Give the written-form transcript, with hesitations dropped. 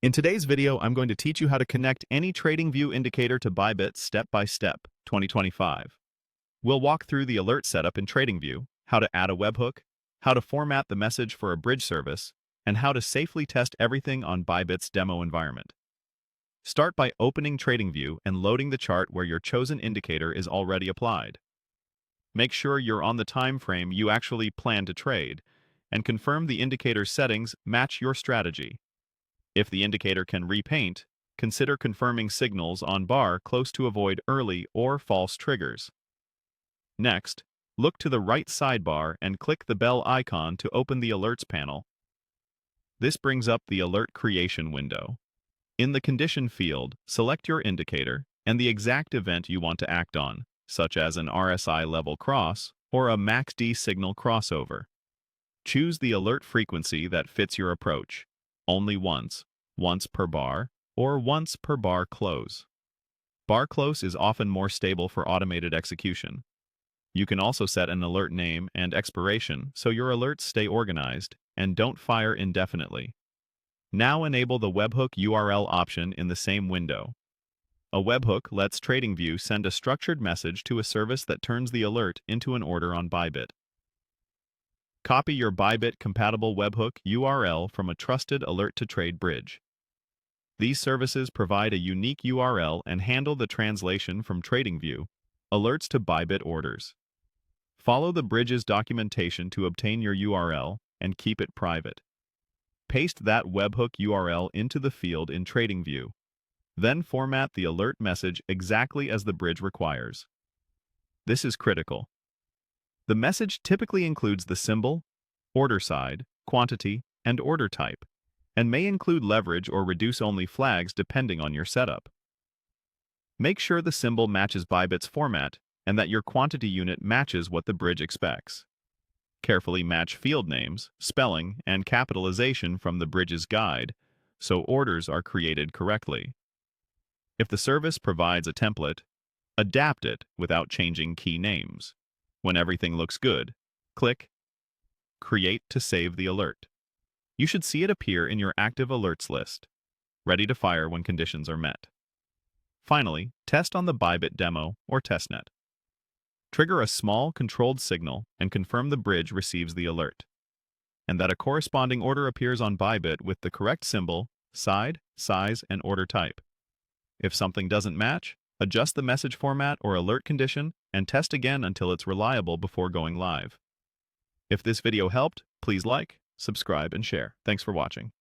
In today's video, I'm going to teach you how to connect any TradingView indicator to Bybit step by step, 2025. We'll walk through the alert setup in TradingView, how to add a webhook, how to format the message for a bridge service, and how to safely test everything on Bybit's demo environment. Start by opening TradingView and loading the chart where your chosen indicator is already applied. Make sure you're on the time frame you actually plan to trade, and confirm the indicator's settings match your strategy. If the indicator can repaint, consider confirming signals on bar close to avoid early or false triggers. Next, look to the right sidebar and click the bell icon to open the Alerts panel. This brings up the alert creation window. In the condition field, select your indicator and the exact event you want to act on, such as an RSI level cross or a MACD signal crossover. Choose the alert frequency that fits your approach, only once per bar, or once per bar close. Bar close is often more stable for automated execution. You can also set an alert name and expiration so your alerts stay organized and don't fire indefinitely. Now enable the Webhook URL option in the same window. A webhook lets TradingView send a structured message to a service that turns the alert into an order on Bybit. Copy your Bybit-compatible webhook URL from a trusted alert-to-trade bridge. These services provide a unique URL and handle the translation from TradingView alerts to Bybit orders. Follow the bridge's documentation to obtain your URL and keep it private. Paste that webhook URL into the field in TradingView. Then format the alert message exactly as the bridge requires. This is critical. The message typically includes the symbol, order side, quantity, and order type, and may include leverage or reduce-only flags depending on your setup. Make sure the symbol matches Bybit's format and that your quantity unit matches what the bridge expects. Carefully match field names, spelling, and capitalization from the bridge's guide so orders are created correctly. If the service provides a template, adapt it without changing key names. When everything looks good, click Create to save the alert. You should see it appear in your active alerts list, ready to fire when conditions are met. Finally, test on the Bybit demo or testnet. Trigger a small, controlled signal and confirm the bridge receives the alert, and that a corresponding order appears on Bybit with the correct symbol, side, size, and order type. If something doesn't match, adjust the message format or alert condition and test again until it's reliable before going live. If this video helped, please like, subscribe, and share. Thanks for watching.